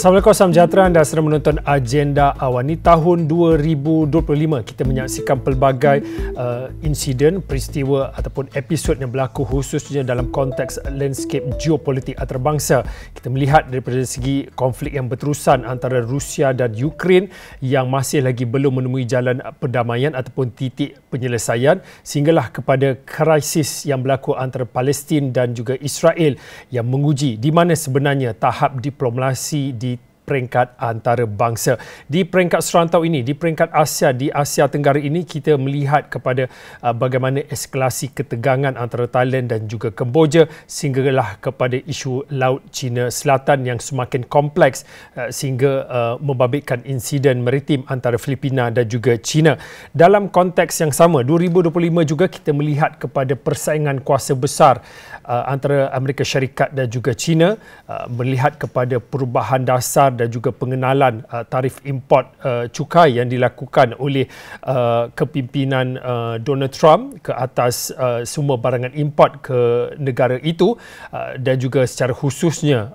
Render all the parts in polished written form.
Assalamualaikum, salam sejahtera. Anda sedang menonton Agenda Awani tahun 2025. Kita menyaksikan pelbagai insiden, peristiwa ataupun episod yang berlaku khususnya dalam konteks landscape geopolitik antarabangsa. Kita melihat daripada segi konflik yang berterusan antara Rusia dan Ukraine yang masih lagi belum menemui jalan perdamaian ataupun titik penyelesaian, sehinggalah kepada krisis yang berlaku antara Palestin dan juga Israel yang menguji di mana sebenarnya tahap diplomasi di peringkat antarabangsa. Di peringkat serantau ini, di peringkat Asia, di Asia Tenggara ini, kita melihat kepada bagaimana eskalasi ketegangan antara Thailand dan juga Kemboja sehinggalah kepada isu Laut Cina Selatan yang semakin kompleks sehingga membabitkan insiden maritim antara Filipina dan juga China. Dalam konteks yang sama, 2025 juga kita melihat kepada persaingan kuasa besar antara Amerika Syarikat dan juga China, melihat kepada perubahan dasar dan juga pengenalan tarif import cukai yang dilakukan oleh kepimpinan Donald Trump ke atas semua barangan import ke negara itu, dan juga secara khususnya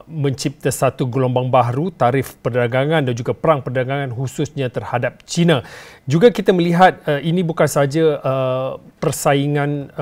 mencipta satu gelombang baru tarif perdagangan dan juga perang perdagangan khususnya terhadap China. Juga kita melihat ini bukan sahaja persaingan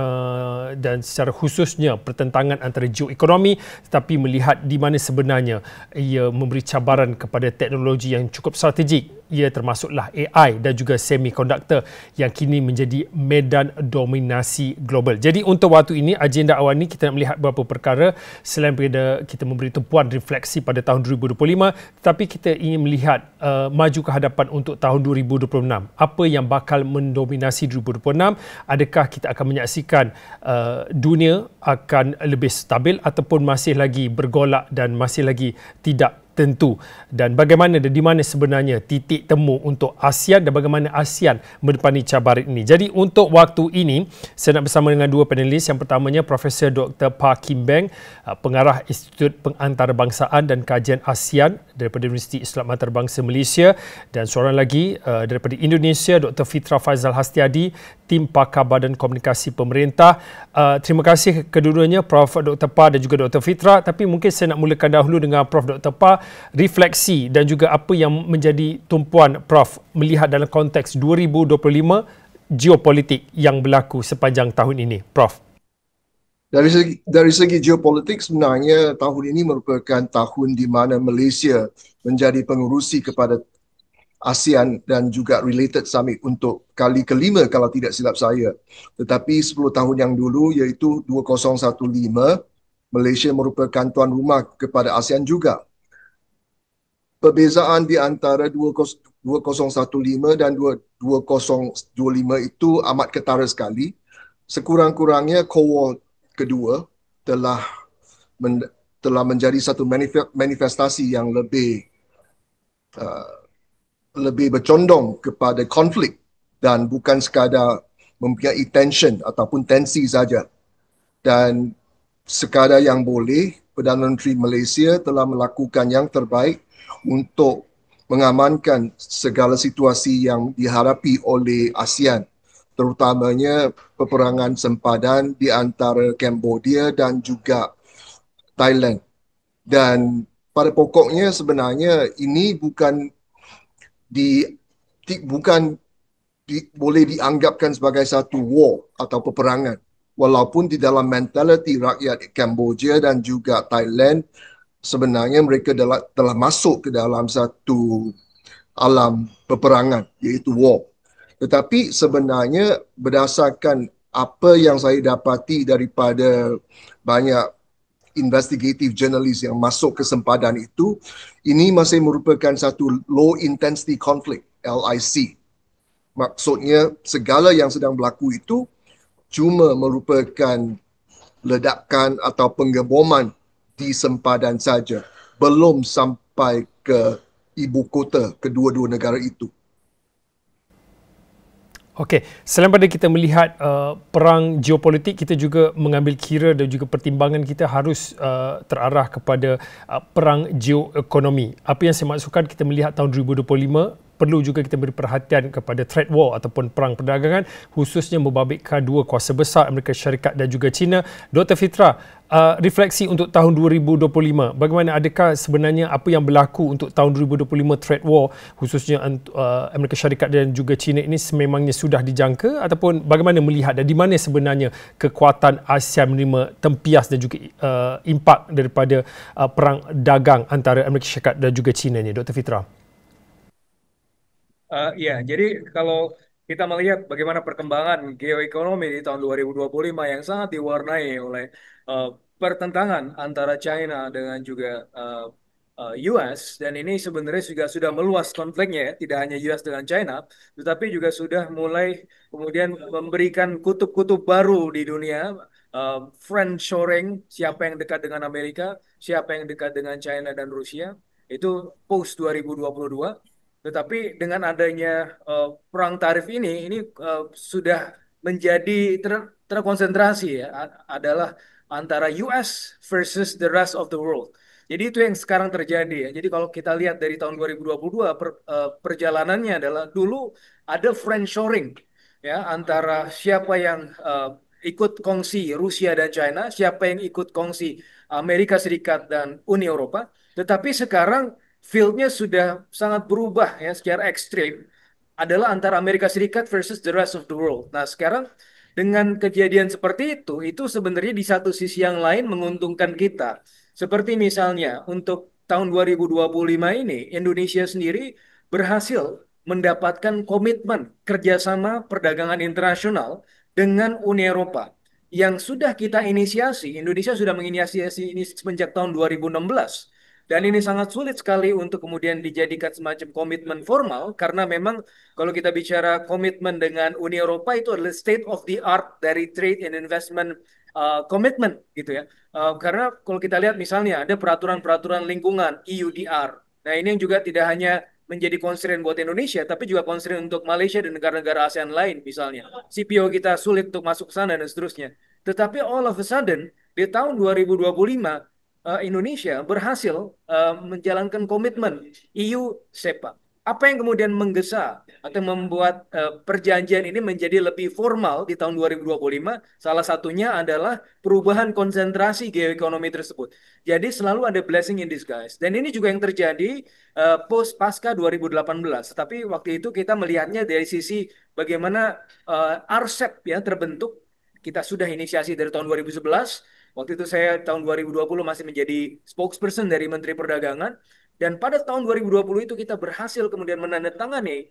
dan secara khususnya pertentangan antara geoekonomi, tetapi melihat di mana sebenarnya ia memberi cabaran kepada teknologi yang cukup strategik. Ia termasuklah AI dan juga semikonduktor yang kini menjadi medan dominasi global. Jadi untuk waktu ini, agenda awal ini kita nak melihat beberapa perkara selain daripada kita memberi tumpuan refleksi pada tahun 2025, tetapi kita ingin melihat maju ke hadapan untuk tahun 2026. Apa yang bakal mendominasi 2026? Adakah kita akan menyaksikan dunia akan lebih stabil ataupun masih lagi bergolak dan masih lagi tidak tentu, dan bagaimana dan di mana sebenarnya titik temu untuk ASEAN dan bagaimana ASEAN mendepani cabaran ini. Jadi untuk waktu ini saya nak bersama dengan dua panelis. Yang pertamanya Profesor Dr. Pa Kim Beng, pengarah Institut Pengantarbangsaan dan Kajian ASEAN daripada Universiti Islam Antarabangsa Malaysia, dan seorang lagi daripada Indonesia, Dr. Fitra Faizal Hastiadi, tim pakar Badan Komunikasi Pemerintah. Terima kasih kedua-duanya, Prof. Dr. Pa dan juga Dr. Fitra. Tapi mungkin saya nak mulakan dahulu dengan Prof. Dr. Pa, refleksi dan juga apa yang menjadi tumpuan Prof melihat dalam konteks 2025 geopolitik yang berlaku sepanjang tahun ini, Prof. Dari segi geopolitik, sebenarnya tahun ini merupakan tahun di mana Malaysia menjadi pengerusi kepada ASEAN dan juga related summit untuk kali kelima kalau tidak silap saya. Tetapi 10 tahun yang dulu, iaitu 2015, Malaysia merupakan tuan rumah kepada ASEAN juga. Perbezaan di antara 2015 dan 2025 itu amat ketara sekali. Sekurang-kurangnya Cold War kedua telah menjadi satu manifestasi yang lebih bercondong kepada konflik dan bukan sekadar mempunyai tension ataupun tensi saja. Dan sekadar yang boleh, Perdana Menteri Malaysia telah melakukan yang terbaik untuk mengamankan segala situasi yang dihadapi oleh ASEAN, terutamanya peperangan sempadan di antara Cambodia dan juga Thailand. Dan pada pokoknya sebenarnya ini boleh dianggapkan sebagai satu war atau peperangan, walaupun di dalam mentaliti rakyat Cambodia dan juga Thailand sebenarnya mereka telah masuk ke dalam satu alam peperangan, iaitu war. Tetapi sebenarnya berdasarkan apa yang saya dapati daripada banyak investigative journalist yang masuk ke sempadan itu, ini masih merupakan satu low intensity conflict, LIC. Maksudnya segala yang sedang berlaku itu cuma merupakan ledakan atau penggeboman di sempadan saja, belum sampai ke ibu kota kedua-dua negara itu. Okey, selain pada kita melihat perang geopolitik, kita juga mengambil kira dan juga pertimbangan kita harus terarah kepada perang geoekonomi. Apa yang saya maksudkan, kita melihat tahun 2025 perlu juga kita beri perhatian kepada trade war ataupun perang perdagangan, khususnya membabitkan dua kuasa besar Amerika Syarikat dan juga China. Dr. Fitra, refleksi untuk tahun 2025, bagaimana, adakah sebenarnya apa yang berlaku untuk tahun 2025 trade war khususnya Amerika Syarikat dan juga China ini sememangnya sudah dijangka, ataupun bagaimana melihat dan di mana sebenarnya kekuatan ASEAN menerima tempias dan juga impak daripada perang dagang antara Amerika Syarikat dan juga China ni, Dr. Fitra? Ya, jadi kalau kita melihat bagaimana perkembangan geoekonomi di tahun 2025 yang sangat diwarnai oleh pertentangan antara China dengan juga US, dan ini sebenarnya juga sudah meluas konfliknya ya, tidak hanya US dengan China, tetapi juga sudah mulai kemudian memberikan kutub-kutub baru di dunia, friendshoring, siapa yang dekat dengan Amerika, siapa yang dekat dengan China dan Rusia, itu post 2022. Tetapi dengan adanya perang tarif ini sudah menjadi terkonsentrasi ya, adalah antara US versus the rest of the world. Jadi itu yang sekarang terjadi ya. Jadi kalau kita lihat dari tahun 2022 perjalanannya adalah dulu ada friendshoring ya, antara siapa yang ikut kongsi Rusia dan China, siapa yang ikut kongsi Amerika Serikat dan Uni Eropa. Tetapi sekarang fieldnya sudah sangat berubah ya secara ekstrim, adalah antara Amerika Serikat versus the rest of the world. Nah sekarang dengan kejadian seperti itu sebenarnya di satu sisi yang lain menguntungkan kita. Seperti misalnya untuk tahun 2025 ini Indonesia sendiri berhasil mendapatkan komitmen kerjasama perdagangan internasional dengan Uni Eropa yang sudah kita inisiasi. Indonesia sudah menginisiasi ini semenjak tahun 2016. Dan ini sangat sulit sekali untuk kemudian dijadikan semacam komitmen formal, karena memang kalau kita bicara komitmen dengan Uni Eropa itu adalah state of the art dari trade and investment commitment gitu ya. Karena kalau kita lihat misalnya ada peraturan-peraturan lingkungan EUDR. Nah ini yang juga tidak hanya menjadi constraint buat Indonesia, tapi juga constraint untuk Malaysia dan negara-negara ASEAN lain misalnya. CPO kita sulit untuk masuk ke sana dan seterusnya. Tetapi all of a sudden di tahun 2025 Indonesia berhasil menjalankan komitmen EU SEPA. Apa yang kemudian menggesa atau membuat perjanjian ini menjadi lebih formal di tahun 2025? Salah satunya adalah perubahan konsentrasi geoekonomi tersebut. Jadi selalu ada blessing in disguise. Dan ini juga yang terjadi post pasca 2018. Tapi waktu itu kita melihatnya dari sisi bagaimana RCEP ya terbentuk. Kita sudah inisiasi dari tahun 2011. Waktu itu saya tahun 2020 masih menjadi spokesperson dari Menteri Perdagangan. Dan pada tahun 2020 itu kita berhasil kemudian menandatangani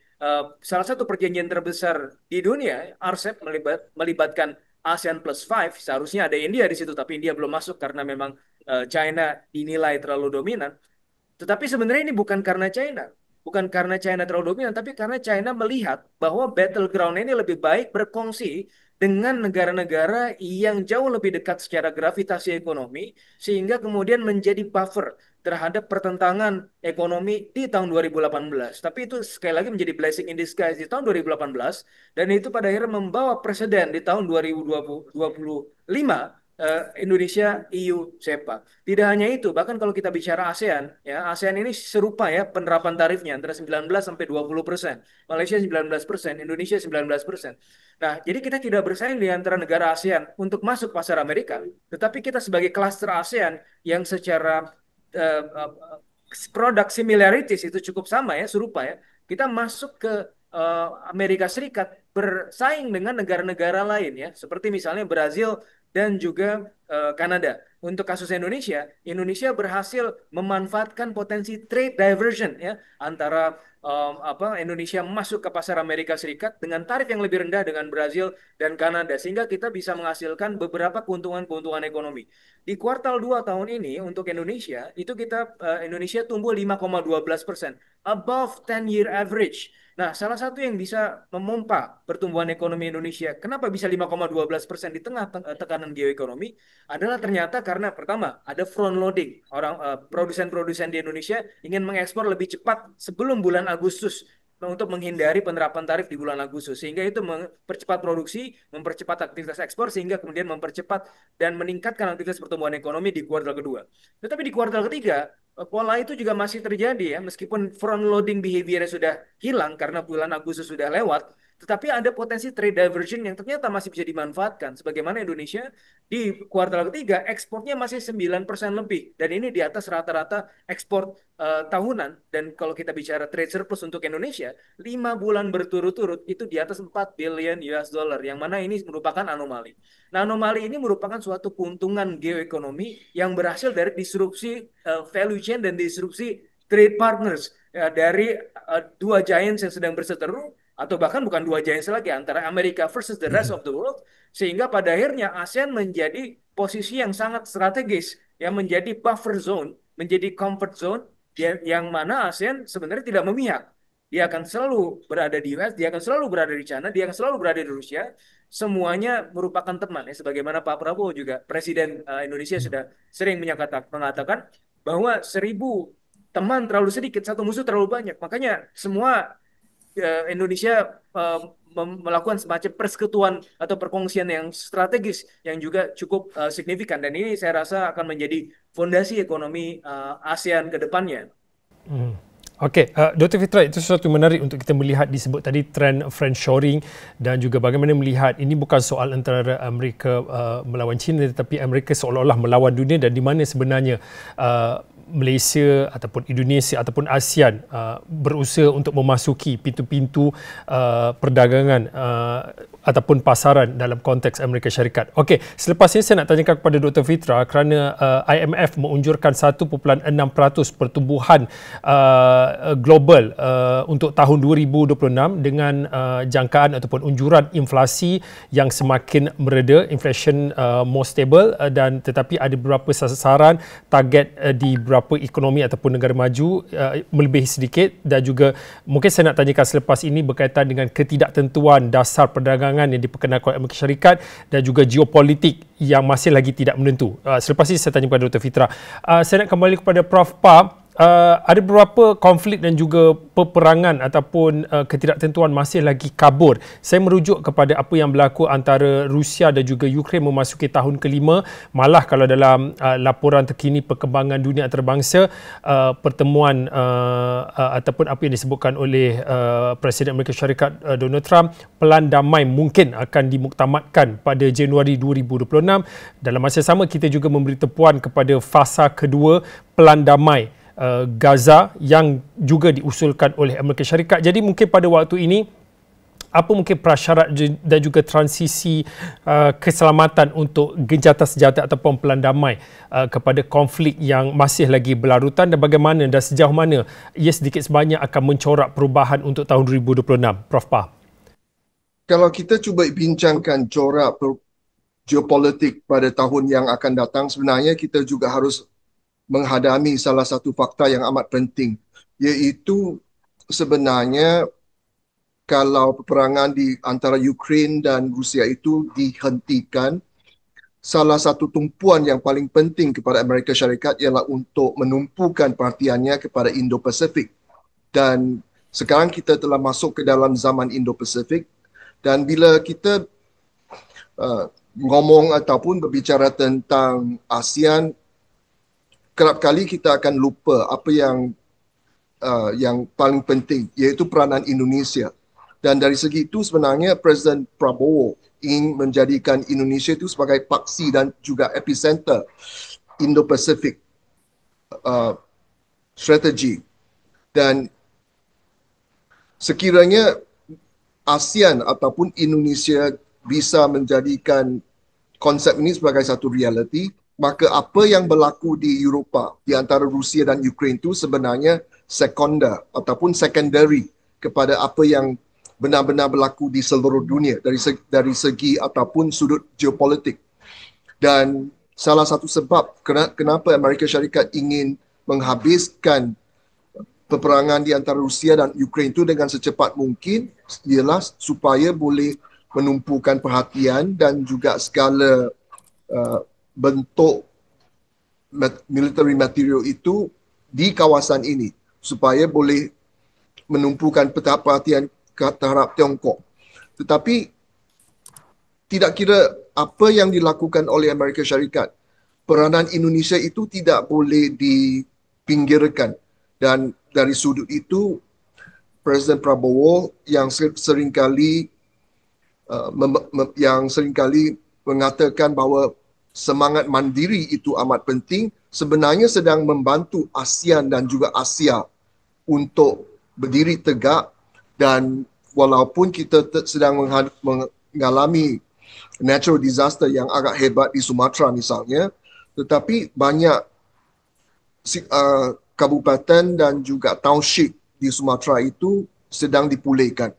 salah satu perjanjian terbesar di dunia, RCEP, melibatkan ASEAN Plus 5. Seharusnya ada India di situ, tapi India belum masuk karena memang China dinilai terlalu dominan. Tetapi sebenarnya ini bukan karena China. Bukan karena China terlalu dominan, tapi karena China melihat bahwa battleground ini lebih baik berkongsi dengan negara-negara yang jauh lebih dekat secara gravitasi ekonomi, sehingga kemudian menjadi buffer terhadap pertentangan ekonomi di tahun 2018. Tapi itu sekali lagi menjadi blessing in disguise di tahun 2018, dan itu pada akhirnya membawa presiden di tahun 2025 Indonesia EU SEPA. Tidak hanya itu, bahkan kalau kita bicara ASEAN, ya ASEAN ini serupa ya penerapan tarifnya antara 19 sampai 20%. Malaysia 19%, Indonesia 19%. Nah, jadi kita tidak bersaing di antara negara ASEAN untuk masuk pasar Amerika, tetapi kita sebagai klaster ASEAN yang secara produk similarities itu cukup sama ya, serupa ya. Kita masuk ke Amerika Serikat bersaing dengan negara-negara lain ya, seperti misalnya Brazil dan juga Kanada. Untuk kasus Indonesia, Indonesia berhasil memanfaatkan potensi trade diversion ya antara Indonesia masuk ke pasar Amerika Serikat dengan tarif yang lebih rendah dengan Brazil dan Kanada, sehingga kita bisa menghasilkan beberapa keuntungan-keuntungan ekonomi. Di kuartal 2 tahun ini untuk Indonesia itu Indonesia tumbuh 5,12%, above 10-year average. Nah, salah satu yang bisa memompa pertumbuhan ekonomi Indonesia, kenapa bisa 5,12% di tengah tekanan geoekonomi, adalah ternyata karena pertama ada front loading. Produsen-produsen di Indonesia ingin mengekspor lebih cepat sebelum bulan Agustus untuk menghindari penerapan tarif di bulan Agustus, sehingga itu mempercepat produksi, mempercepat aktivitas ekspor, sehingga kemudian mempercepat dan meningkatkan aktivitas pertumbuhan ekonomi di kuartal kedua. Tetapi di kuartal ketiga, pola itu juga masih terjadi ya, meskipun front loading behavior sudah hilang karena bulan Agustus sudah lewat, tetapi ada potensi trade diversion yang ternyata masih bisa dimanfaatkan. Sebagaimana Indonesia di kuartal ketiga ekspornya masih 9% lebih, dan ini di atas rata-rata ekspor tahunan. Dan kalau kita bicara trade surplus untuk Indonesia, 5 bulan berturut-turut itu di atas 4 billion US dollar, yang mana ini merupakan anomali. Nah, anomali ini merupakan suatu keuntungan geoekonomi yang berhasil dari disrupsi value chain dan disrupsi trade partners ya, dari dua giants yang sedang berseteru, atau bahkan bukan dua giants lagi, antara Amerika versus the rest of the world, sehingga pada akhirnya ASEAN menjadi posisi yang sangat strategis, yang menjadi buffer zone, menjadi comfort zone, yang mana ASEAN sebenarnya tidak memihak. Dia akan selalu berada di US, dia akan selalu berada di China, dia akan selalu berada di Rusia. Semuanya merupakan teman ya, sebagaimana Pak Prabowo juga, Presiden Indonesia sudah sering mengatakan bahwa 1.000 teman terlalu sedikit, satu musuh terlalu banyak. Makanya semua Indonesia melakukan semacam persekutuan atau perkongsian yang strategis yang juga cukup signifikan, dan ini saya rasa akan menjadi fondasi ekonomi ASEAN ke depannya. Okey, Dr. Fitra, itu sesuatu menarik untuk kita melihat, disebut tadi trend friendshoring, dan juga bagaimana melihat ini bukan soal antara Amerika melawan China, tetapi Amerika seolah-olah melawan dunia, dan di mana sebenarnya Malaysia ataupun Indonesia ataupun ASEAN berusaha untuk memasuki pintu-pintu perdagangan ataupun pasaran dalam konteks Amerika Syarikat. Okey, selepas ini saya nak tanyakan kepada Dr. Fitra, kerana IMF mengunjurkan 1.6% pertumbuhan global untuk tahun 2026 dengan jangkaan ataupun unjuran inflasi yang semakin mereda, inflation more stable, dan tetapi ada beberapa sasaran target di beberapa ekonomi ataupun negara maju melebihi sedikit, dan juga mungkin saya nak tanyakan selepas ini berkaitan dengan ketidaktentuan dasar perdagangan yang diperkenalkan oleh Amerika Syarikat dan juga geopolitik yang masih lagi tidak menentu. Selepas ini saya tanya kepada Dr. Fitra. Saya nak kembali kepada Prof. Pa. Ada beberapa konflik dan juga peperangan ataupun ketidaktentuan masih lagi kabur. Saya merujuk kepada apa yang berlaku antara Rusia dan juga Ukraine memasuki tahun kelima. Malah kalau dalam laporan terkini perkembangan dunia antarabangsa, pertemuan ataupun apa yang disebutkan oleh Presiden Amerika Syarikat Donald Trump, pelan damai mungkin akan dimuktamadkan pada Januari 2026. Dalam masa sama, kita juga memberi tepuan kepada fasa kedua pelan damai Gaza yang juga diusulkan oleh Amerika Syarikat. Jadi mungkin pada waktu ini, apa mungkin prasyarat dan juga transisi keselamatan untuk genjatan senjata ataupun pelan damai kepada konflik yang masih lagi berlarutan, dan bagaimana dan sejauh mana ia sedikit sebanyak akan mencorak perubahan untuk tahun 2026? Prof. Pa. Kalau kita cuba bincangkan corak geopolitik pada tahun yang akan datang, sebenarnya kita juga harus menghadami salah satu fakta yang amat penting, iaitu sebenarnya kalau peperangan di antara Ukraine dan Rusia itu dihentikan, salah satu tumpuan yang paling penting kepada Amerika Syarikat ialah untuk menumpukan perhatiannya kepada Indo-Pasifik. Dan sekarang kita telah masuk ke dalam zaman Indo-Pasifik, dan bila kita ngomong ataupun berbicara tentang ASEAN, kerap kali kita akan lupa apa yang paling penting, iaitu peranan Indonesia. Dan dari segi itu sebenarnya Presiden Prabowo ingin menjadikan Indonesia itu sebagai paksi dan juga epicenter Indo-Pacific strategi. Dan sekiranya ASEAN ataupun Indonesia bisa menjadikan konsep ini sebagai satu realiti, maka apa yang berlaku di Eropah di antara Rusia dan Ukraine itu sebenarnya sekundar ataupun secondary kepada apa yang benar-benar berlaku di seluruh dunia dari segi ataupun sudut geopolitik. Dan salah satu sebab kenapa Amerika Syarikat ingin menghabiskan peperangan di antara Rusia dan Ukraine itu dengan secepat mungkin ialah supaya boleh menumpukan perhatian dan juga segala bentuk military material itu di kawasan ini, supaya boleh menumpukan perhatian terhadap Tiongkok. Tetapi tidak kira apa yang dilakukan oleh Amerika Syarikat, peranan Indonesia itu tidak boleh dipinggirkan. Dan dari sudut itu, Presiden Prabowo yang seringkali mengatakan bahawa semangat mandiri itu amat penting, sebenarnya sedang membantu ASEAN dan juga Asia untuk berdiri tegak. Dan walaupun kita sedang mengalami natural disaster yang agak hebat di Sumatera misalnya, tetapi banyak kabupaten dan juga township di Sumatera itu sedang dipulihkan.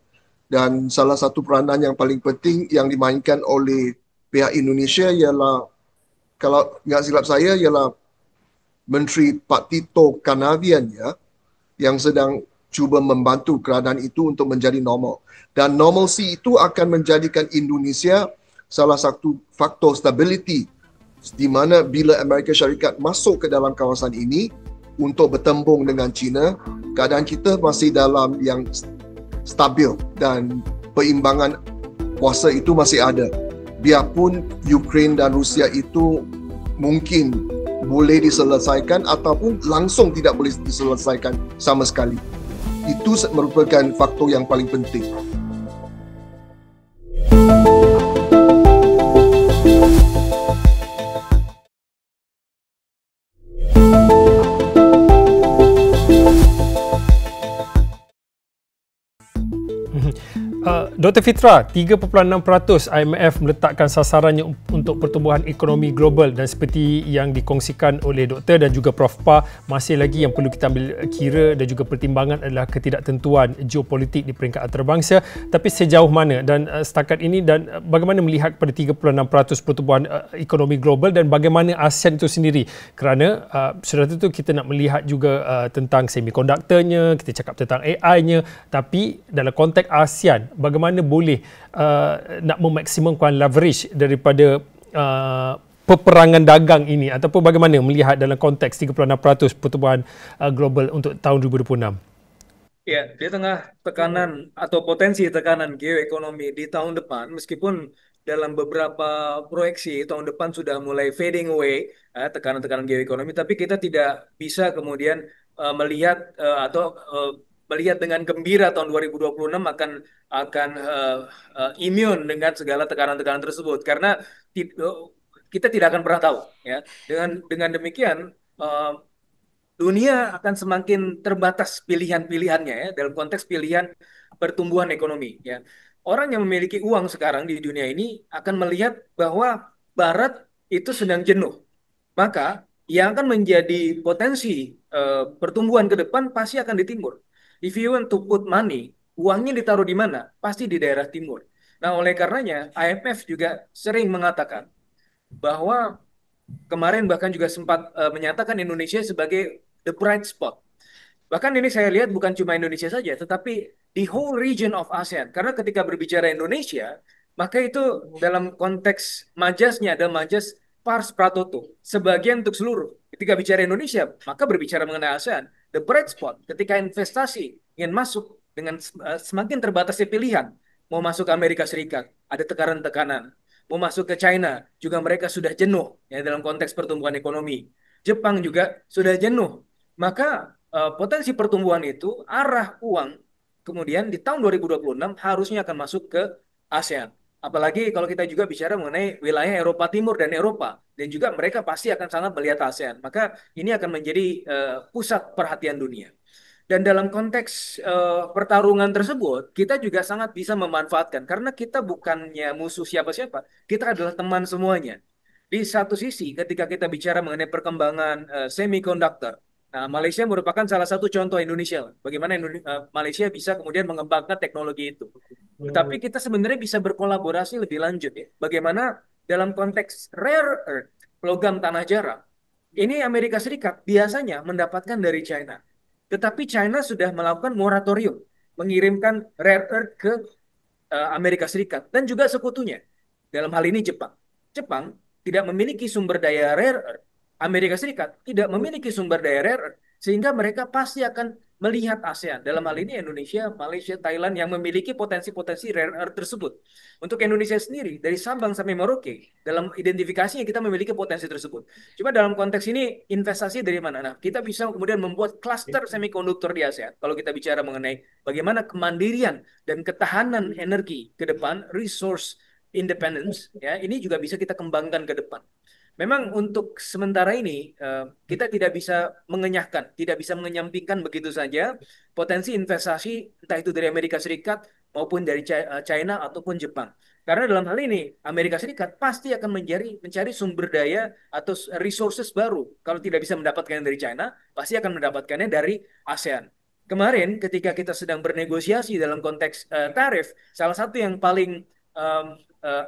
Dan salah satu peranan yang paling penting yang dimainkan oleh pihak Indonesia ialah, kalau tidak silap saya, ialah Menteri Pak Tito Karnavian, ya, yang sedang cuba membantu keadaan itu untuk menjadi normal. Dan normalcy itu akan menjadikan Indonesia salah satu faktor stability, di mana bila Amerika Syarikat masuk ke dalam kawasan ini untuk bertembung dengan China, keadaan kita masih dalam yang stabil dan perimbangan kuasa itu masih ada. Biarpun Ukraine dan Rusia itu mungkin boleh diselesaikan ataupun langsung tidak boleh diselesaikan sama sekali. Itu merupakan faktor yang paling penting. Dr. Fitra, 3.6% IMF meletakkan sasarannya untuk pertumbuhan ekonomi global, dan seperti yang dikongsikan oleh Doktor dan juga Prof. Pa, masih lagi yang perlu kita ambil kira dan juga pertimbangan adalah ketidaktentuan geopolitik di peringkat antarabangsa. Tapi sejauh mana dan setakat ini, dan bagaimana melihat pada 3.6% pertumbuhan ekonomi global dan bagaimana ASEAN itu sendiri? Kerana sudah tentu kita nak melihat juga tentang semikonduktornya, kita cakap tentang AI-nya, tapi dalam konteks ASEAN, bagaimana boleh nak memaksimumkan leverage daripada peperangan dagang ini, ataupun bagaimana melihat dalam konteks 36% pertumbuhan global untuk tahun 2026? Ya, di tengah tekanan atau potensi tekanan geoekonomi di tahun depan, meskipun dalam beberapa proyeksi tahun depan sudah mulai fading away tekanan-tekanan geoekonomi, tapi kita tidak bisa kemudian melihat atau melihat dengan gembira tahun 2026 akan immune dengan segala tekanan-tekanan tersebut, karena kita tidak akan pernah tahu, ya. Dengan demikian dunia akan semakin terbatas pilihan-pilihannya, ya, dalam konteks pilihan pertumbuhan ekonomi, ya. Orang yang memiliki uang sekarang di dunia ini akan melihat bahwa Barat itu sedang jenuh, maka yang akan menjadi potensi pertumbuhan ke depan pasti akan di timur. If you want to put money, uangnya ditaruh di mana? Pasti di daerah timur. Nah, oleh karenanya IMF juga sering mengatakan bahwa kemarin bahkan juga sempat menyatakan Indonesia sebagai the bright spot. Bahkan ini saya lihat bukan cuma Indonesia saja, tetapi the whole region of ASEAN. Karena ketika berbicara Indonesia, maka itu dalam konteks majasnya ada majas pars pro toto, sebagian untuk seluruh. Ketika bicara Indonesia, maka berbicara mengenai ASEAN. The bright spot, ketika investasi ingin masuk dengan semakin terbatasnya pilihan, mau masuk ke Amerika Serikat, ada tekanan-tekanan. Mau masuk ke China, juga mereka sudah jenuh, ya, dalam konteks pertumbuhan ekonomi. Jepang juga sudah jenuh. Maka potensi pertumbuhan itu, arah uang kemudian di tahun 2026 harusnya akan masuk ke ASEAN. Apalagi kalau kita juga bicara mengenai wilayah Eropa Timur dan Eropa, dan juga mereka pasti akan sangat melihat ASEAN. Maka ini akan menjadi pusat perhatian dunia. Dan dalam konteks pertarungan tersebut, kita juga sangat bisa memanfaatkan, karena kita bukannya musuh siapa-siapa, kita adalah teman semuanya. Di satu sisi, ketika kita bicara mengenai perkembangan semiconductor, nah, Malaysia merupakan salah satu contoh Indonesia, bagaimana Malaysia bisa kemudian mengembangkan teknologi itu. Tetapi kita sebenarnya bisa berkolaborasi lebih lanjut, ya. Bagaimana dalam konteks rare earth, logam tanah jarang, ini Amerika Serikat biasanya mendapatkan dari China. Tetapi China sudah melakukan moratorium, mengirimkan rare earth ke Amerika Serikat dan juga sekutunya. Dalam hal ini Jepang. Jepang tidak memiliki sumber daya rare earth. Amerika Serikat tidak memiliki sumber daya rare earth, sehingga mereka pasti akan melihat ASEAN, dalam hal ini Indonesia, Malaysia, Thailand yang memiliki potensi-potensi rare earth tersebut. Untuk Indonesia sendiri, dari Sabang sampai Merauke, dalam identifikasinya kita memiliki potensi tersebut. Cuma dalam konteks ini, investasi dari mana? Nah, kita bisa kemudian membuat klaster semikonduktor di ASEAN. Kalau kita bicara mengenai bagaimana kemandirian dan ketahanan energi ke depan, resource independence, ya, ini juga bisa kita kembangkan ke depan. Memang untuk sementara ini kita tidak bisa mengenyahkan, tidak bisa menyampingkan begitu saja potensi investasi entah itu dari Amerika Serikat maupun dari China ataupun Jepang. Karena dalam hal ini Amerika Serikat pasti akan mencari sumber daya atau resources baru. Kalau tidak bisa mendapatkannya dari China, pasti akan mendapatkannya dari ASEAN. Kemarin ketika kita sedang bernegosiasi dalam konteks tarif, salah satu yang paling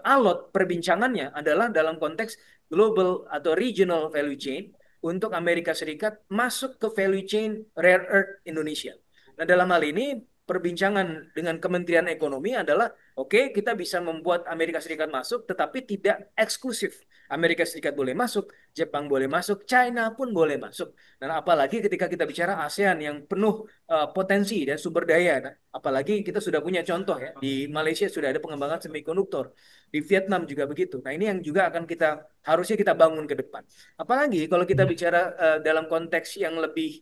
alot perbincangannya adalah dalam konteks global atau regional value chain untuk Amerika Serikat masuk ke value chain rare earth Indonesia. Nah, dalam hal ini perbincangan dengan Kementerian Ekonomi adalah oke, kita bisa membuat Amerika Serikat masuk tetapi tidak eksklusif. Amerika Serikat boleh masuk, Jepang boleh masuk, China pun boleh masuk. Dan apalagi ketika kita bicara ASEAN yang penuh potensi dan sumber daya. Nah, apalagi kita sudah punya contoh ya, di Malaysia sudah ada pengembangan semikonduktor. Di Vietnam juga begitu. Nah, ini yang juga akan harusnya kita bangun ke depan. Apalagi kalau kita bicara dalam konteks yang lebih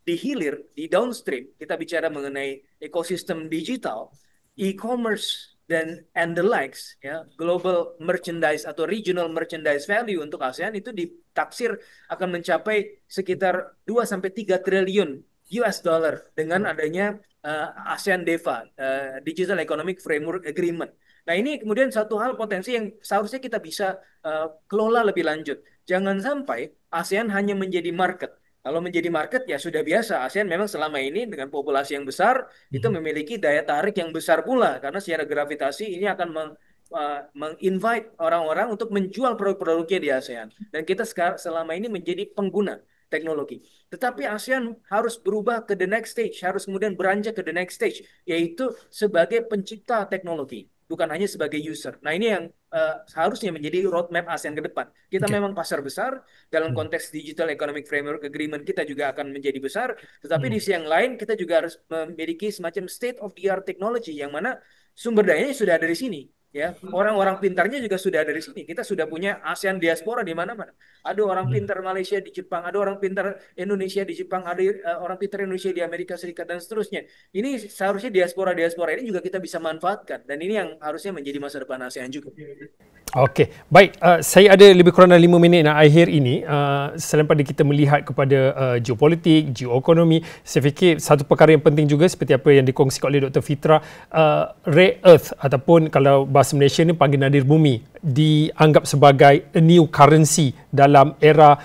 di hilir, di downstream, kita bicara mengenai ekosistem digital, e-commerce and the likes, ya, global merchandise atau regional merchandise value untuk ASEAN itu ditaksir akan mencapai sekitar 2 sampai 3 triliun US dollar dengan adanya ASEAN DEFA, Digital Economic Framework Agreement. Nah, ini kemudian satu hal potensi yang seharusnya kita bisa kelola lebih lanjut. Jangan sampai ASEAN hanya menjadi market. Kalau menjadi market ya sudah biasa. ASEAN memang selama ini dengan populasi yang besar itu memiliki daya tarik yang besar pula karena secara gravitasi ini akan menginvite orang-orang untuk menjual produk-produknya di ASEAN. Dan kita selama ini menjadi pengguna teknologi. Tetapi ASEAN harus berubah ke the next stage, harus kemudian beranjak ke the next stage, yaitu sebagai pencipta teknologi, bukan hanya sebagai user. Nah, ini yang seharusnya menjadi roadmap ASEAN ke depan. Kita memang pasar besar, dalam konteks Digital Economic Framework Agreement kita juga akan menjadi besar, tetapi di sisi yang lain kita juga harus memiliki semacam state of the art technology yang mana sumber dayanya sudah ada di sini. Ya, orang-orang pintarnya juga sudah ada di sini. Kita sudah punya ASEAN diaspora di mana-mana. Ada orang pintar Malaysia di Jepang, ada orang pintar Indonesia di Jepang, ada orang pintar Indonesia di Amerika Serikat dan seterusnya. Ini seharusnya diaspora-diaspora ini juga kita bisa manfaatkan dan ini yang harusnya menjadi masa depan ASEAN juga. Okey, baik. Saya ada lebih kurang 5 minit nak akhir ini. Selain pada kita melihat kepada geopolitik, geoekonomi, saya fikir satu perkara yang penting juga seperti apa yang dikongsikan oleh Dr. Fitra, rare earth ataupun kalau bahasa Malaysia ni panggil nadir bumi, dianggap sebagai a new currency dalam era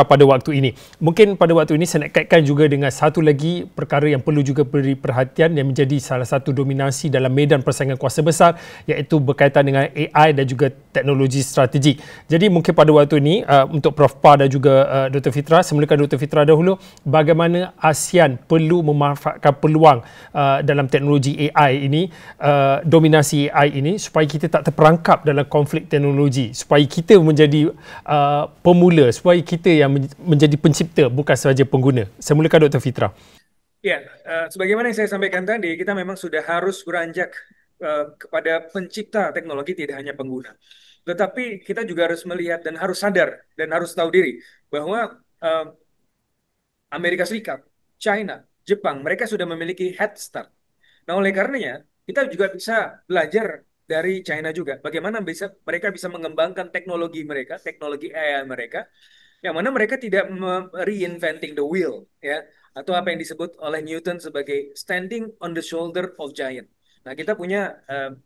pada waktu ini. Mungkin pada waktu ini saya nak kaitkan juga dengan satu lagi perkara yang perlu juga beri perhatian yang menjadi salah satu dominasi dalam medan persaingan kuasa besar, iaitu berkaitan dengan AI dan juga teknologi strategik. Jadi mungkin pada waktu ini untuk Prof Pa dan juga Dr. Fitra, saya mulakan Dr. Fitra dahulu, bagaimana ASEAN perlu memanfaatkan peluang dalam teknologi AI ini, dominasi AI ini, supaya kita tak terperangkap dalam konflik teknologi, supaya kita menjadi pemula, supaya kita yang menjadi pencipta bukan sahaja pengguna. Saya mulakan Dr. Fitra. Ya, sebagaimana yang saya sampaikan tadi, kita memang sudah harus beranjak kepada pencipta teknologi, tidak hanya pengguna. Tetapi kita juga harus melihat dan harus sadar dan harus tahu diri bahwa Amerika Serikat, China, Jepang, mereka sudah memiliki head start. Nah, oleh karenanya kita juga bisa belajar dari China juga. Bagaimana mereka bisa mengembangkan teknologi mereka, teknologi AI mereka, yang mana mereka tidak reinventing the wheel, ya, atau apa yang disebut oleh Newton sebagai standing on the shoulder of giant. Nah, kita punya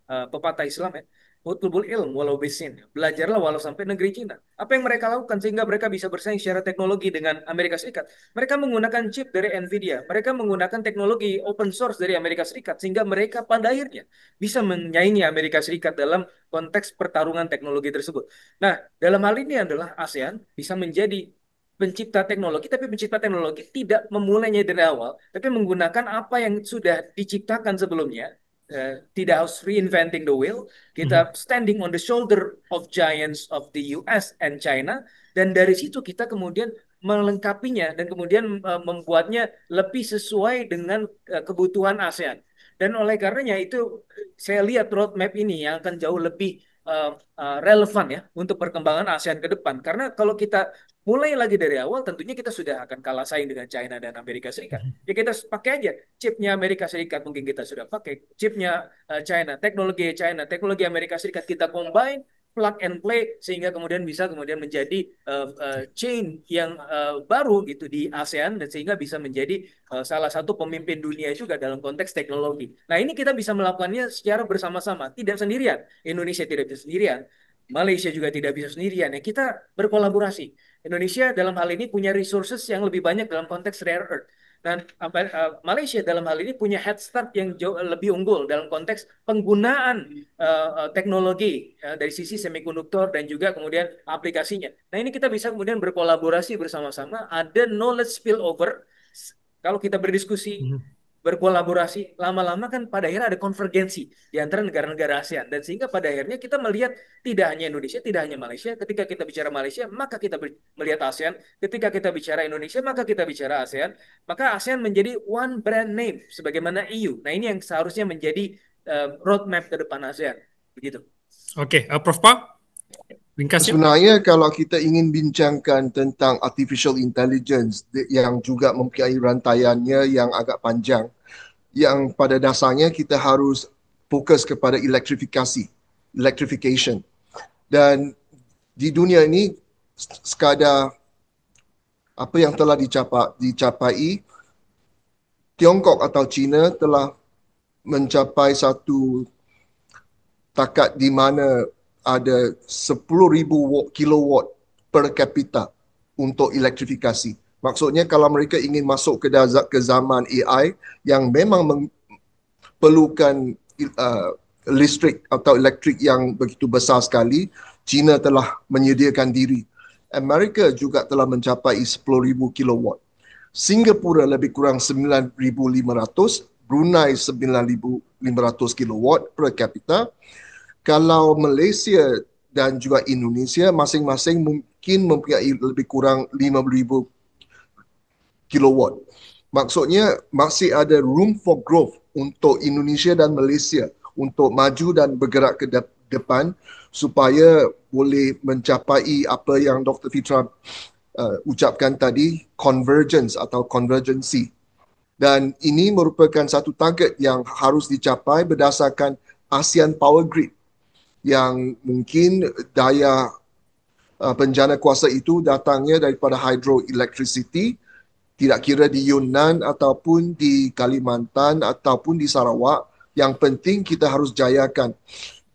pepatah Islam ya, utlubul ilm walau bisin. Belajarlah walau sampai negeri Cina. Apa yang mereka lakukan sehingga mereka bisa bersaing secara teknologi dengan Amerika Serikat? Mereka menggunakan chip dari Nvidia. Mereka menggunakan teknologi open source dari Amerika Serikat sehingga mereka pada akhirnya bisa menyaingi Amerika Serikat dalam konteks pertarungan teknologi tersebut. Nah, dalam hal ini adalah ASEAN bisa menjadi pencipta teknologi, tapi pencipta teknologi tidak memulainya dari awal, tapi menggunakan apa yang sudah diciptakan sebelumnya. Tidak harus reinventing the wheel, kita standing on the shoulder of giants of the US and China, dan dari situ kita kemudian melengkapinya dan kemudian membuatnya lebih sesuai dengan kebutuhan ASEAN. Dan oleh karenanya itu saya lihat roadmap ini yang akan jauh lebih relevan ya untuk perkembangan ASEAN ke depan. Karena kalau kita mulai lagi dari awal, tentunya kita sudah akan kalah saing dengan China dan Amerika Serikat. Ya kita pakai aja chipnya Amerika Serikat, mungkin kita sudah pakai chipnya China, teknologi Amerika Serikat kita combine, plug and play sehingga kemudian bisa menjadi chain yang baru gitu di ASEAN dan sehingga bisa menjadi salah satu pemimpin dunia juga dalam konteks teknologi. Nah, ini kita bisa melakukannya secara bersama-sama, tidak sendirian. Indonesia tidak bisa sendirian. Malaysia juga tidak bisa sendirian. Ya, kita berkolaborasi. Indonesia dalam hal ini punya resources yang lebih banyak dalam konteks rare earth. Dan Malaysia dalam hal ini punya head start yang jauh lebih unggul dalam konteks penggunaan teknologi dari sisi semikonduktor dan juga kemudian aplikasinya. Nah, ini kita bisa kemudian berkolaborasi bersama-sama, ada knowledge spillover. Kalau kita berdiskusi, berkolaborasi, lama-lama kan pada akhirnya ada konvergensi di antara negara-negara ASEAN. Dan sehingga pada akhirnya kita melihat tidak hanya Indonesia, tidak hanya Malaysia. Ketika kita bicara Malaysia, maka kita melihat ASEAN. Ketika kita bicara Indonesia, maka kita bicara ASEAN. Maka ASEAN menjadi one brand name, sebagaimana EU. Nah, ini yang seharusnya menjadi roadmap ke depan ASEAN. Begitu. Oke, Prof. Pak, ringkasnya. Sebenarnya kalau kita ingin bincangkan tentang artificial intelligence yang juga mempunyai rantaiannya yang agak panjang, yang pada dasarnya kita harus fokus kepada electrification. Dan di dunia ini sekadar apa yang telah dicapai, Tiongkok atau China telah mencapai satu takat di mana ada 10,000 kilowatt per kapita untuk elektrifikasi. Maksudnya kalau mereka ingin masuk ke zaman AI yang memang perlukan listrik atau elektrik yang begitu besar sekali, China telah menyediakan diri. Amerika juga telah mencapai 10,000 kilowatt. Singapura lebih kurang 9,500, Brunei 9,500 kilowatt per kapita. Kalau Malaysia dan juga Indonesia masing-masing mungkin mempunyai lebih kurang 5,000 kilowatt. Maksudnya masih ada room for growth untuk Indonesia dan Malaysia untuk maju dan bergerak ke depan supaya boleh mencapai apa yang Dr. Fitra ucapkan tadi, convergence atau convergency. Dan ini merupakan satu target yang harus dicapai berdasarkan ASEAN Power Grid, yang mungkin daya penjana kuasa itu datangnya daripada hydroelectricity, tidak kira di Yunnan ataupun di Kalimantan ataupun di Sarawak. Yang penting kita harus jayakan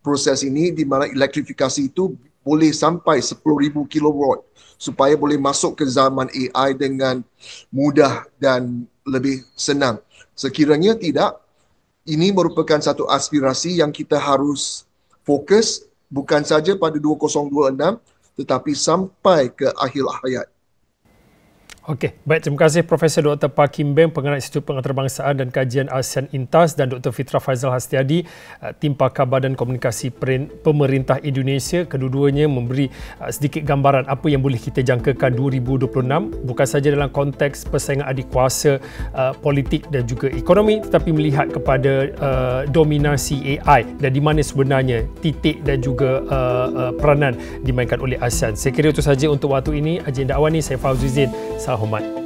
proses ini di mana elektrifikasi itu boleh sampai 10,000 kilowatt supaya boleh masuk ke zaman AI dengan mudah dan lebih senang. Sekiranya tidak, ini merupakan satu aspirasi yang kita harus fokus bukan saja pada 2026 tetapi sampai ke akhir hayat. Okey, baik, terima kasih Profesor Dr. Pak Kim Beng, Pengarah Institut Pengantarbangsaan dan Kajian ASEAN Intas, dan Dr. Fitra Faizal Hastiadi, Tim Pakar Badan Komunikasi Pemerintah Indonesia. Kedua-duanya memberi sedikit gambaran apa yang boleh kita jangkakan 2026, bukan saja dalam konteks persaingan adik kuasa politik dan juga ekonomi, tetapi melihat kepada dominasi AI dan di mana sebenarnya titik dan juga peranan dimainkan oleh ASEAN. Saya kira itu saja untuk waktu ini. Agenda awal ini, saya Fauzi Zain. Salam hormat.